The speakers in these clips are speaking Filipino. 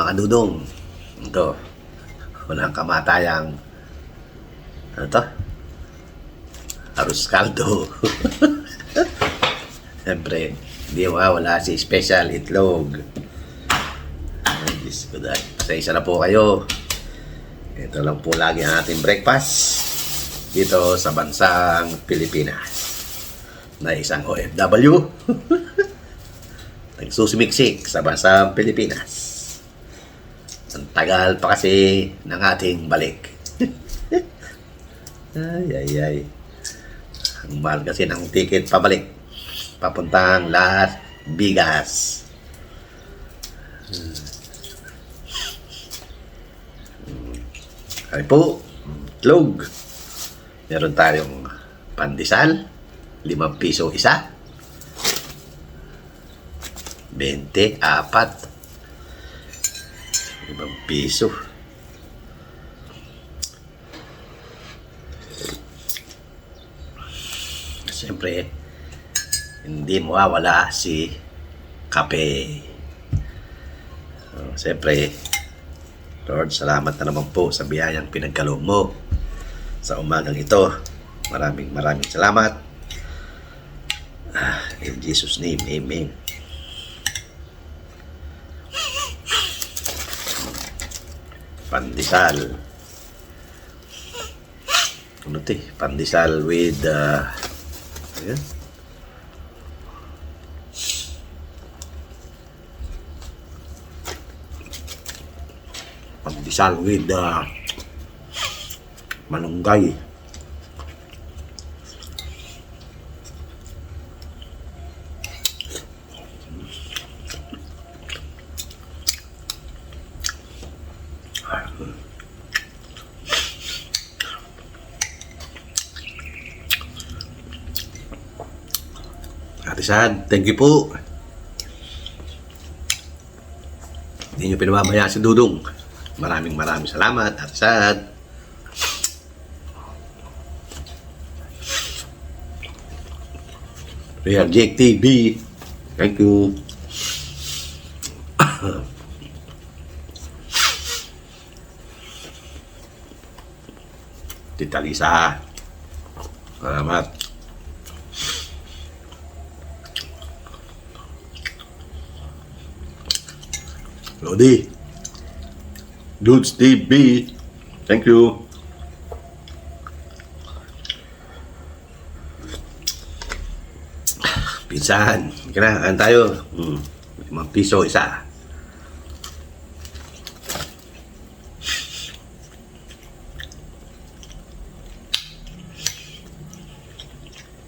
mga dudong. Ito, walang kamatayang ano to? Arroz caldo. Siyempre, hindi wala si special itlog. Ay, Diyos ko dahil. Pasensya na po kayo. Ito lang po lagi ang ating breakfast dito sa bansang Pilipinas na isang OFW nagsusimiksik sa bansang Pilipinas. Ang tagal pa kasi ng ating balik. Ay. Ang mahal kasi ng ticket pabalik. Papuntang Las Vegas. Ay po, itlog. Meron tayong pandesal, 5 piso isa. 24. 5 piso. Siyempre, hindi mawawala si kape. Siyempre, Lord, salamat na naman po sa biyayang pinagkaloob mo sa umagang ito. Maraming salamat. In Jesus' name, Amen. Pandesal. Ano ito eh? Pandesal with ayan. Pandesal with malunggay. Ate Sad, thank you po. Hindi nyo pinababaya si Dudong. Maraming salamat, Ate Sad. Real Jake TV, thank you. Tita Lisa, salamat. Lodi, Dudes TV, thank you. Pinsan, kailangan tayo. 5 piso isa.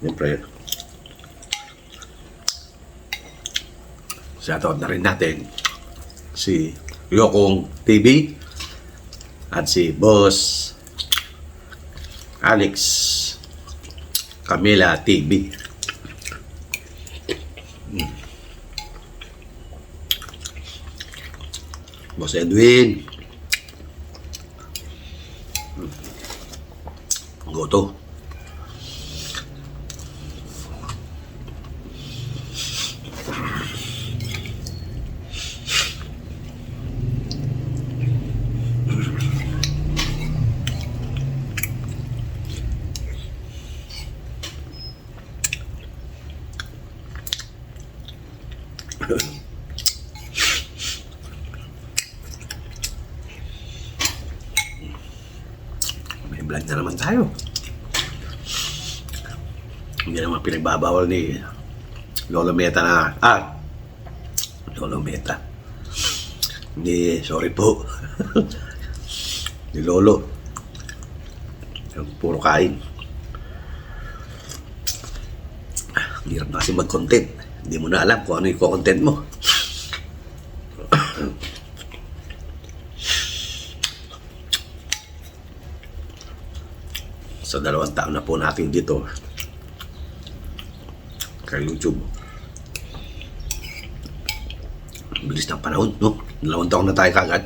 Siyempre, shoutout na rin natin si Yokong TV at si Boss Alex Camila TV. Boss Edwin, Goto. May vlog na naman tayo. Hindi naman pinagbabawal ni Lolo Meta na Lolo Meta. Hindi, sorry po. Ni Lolo. Yung puro kain. Hirap na kasi mag-content. Hindi mo na alam kung ano yung content mo. Sa 2 taon na po natin dito kay YouTube. Bilis ng panahon, no? 2 taon na tayo kagad.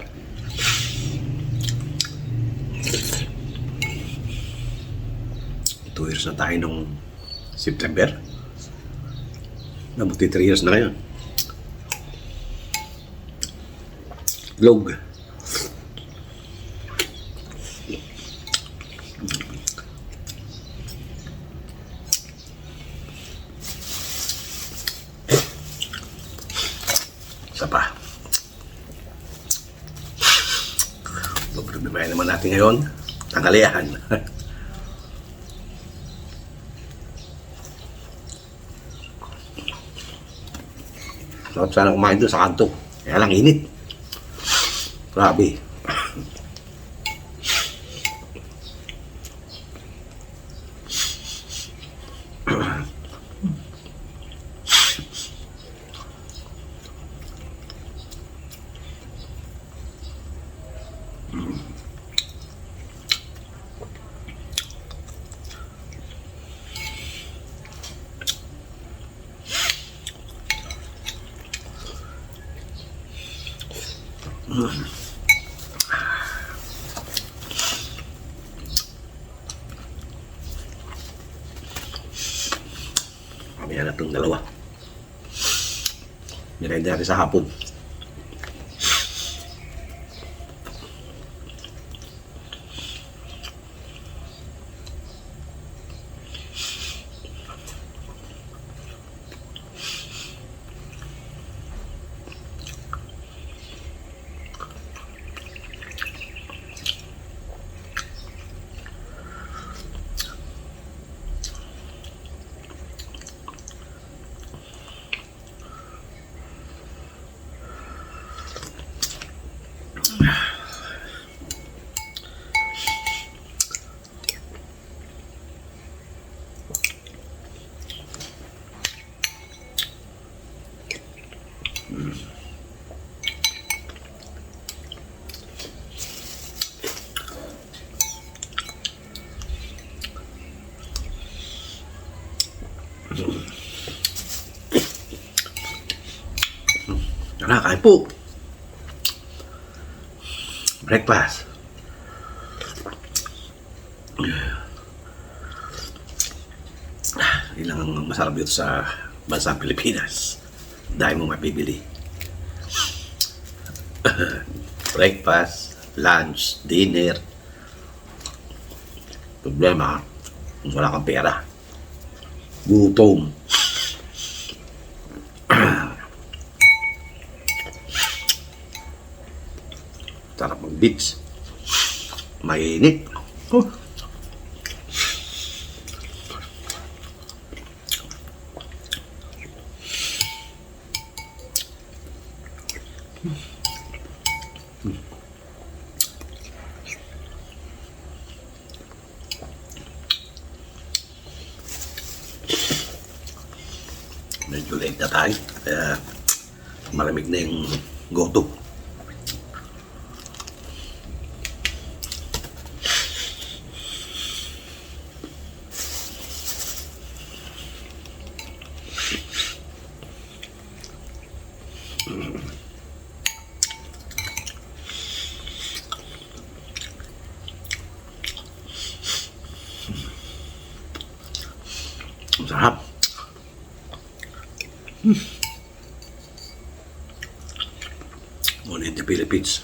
Two years na tayo nung September. Nabuti 3 years na ngayon. itlog. Isa pa. Problemahin naman natin ngayon, tanghalian. Sarap sana kumain doon sa kanto. Kaya lang init. Grabe. Kami na itong dalawa. Mirenda natin sa hapon. Tara, kain po. Breakfast. Hindi lang ang masarap dito sa bansang Pilipinas. Dahil mo mapibili. Breakfast, lunch, dinner. Problema, kung wala kang pera. Gutom. Sarap mag-beach. Mainit. Oh. Medyo late na tayo. Kaya malamig na yung goto. Sarap. Only in the Philippines.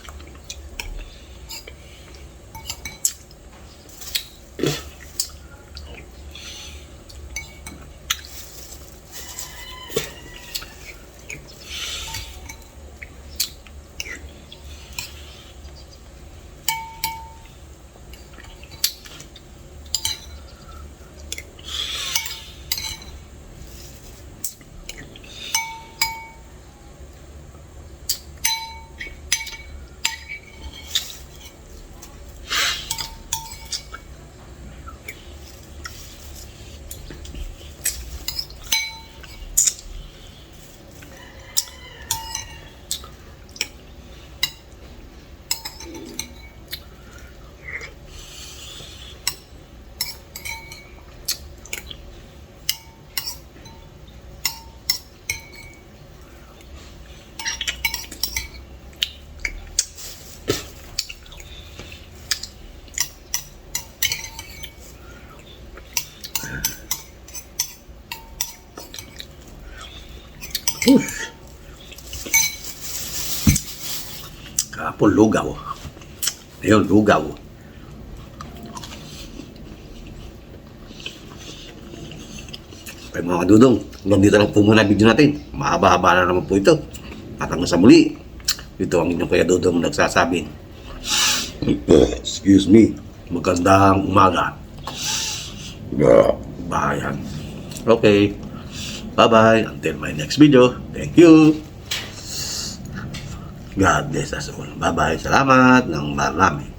Kap. apple lugaw. Ayun, lugaw. Okay mga kadudong, hanggang dito lang po muna video natin. Mahaba-haba na naman po ito. At hanggang sa muli, ito ang inyong Kuya Dudong nagsasabi. Excuse me, magandang umaga. Bayan. Okay. Bye-bye. Until my next video. Thank you. God bless us all. Bye-bye. Salamat ng marami.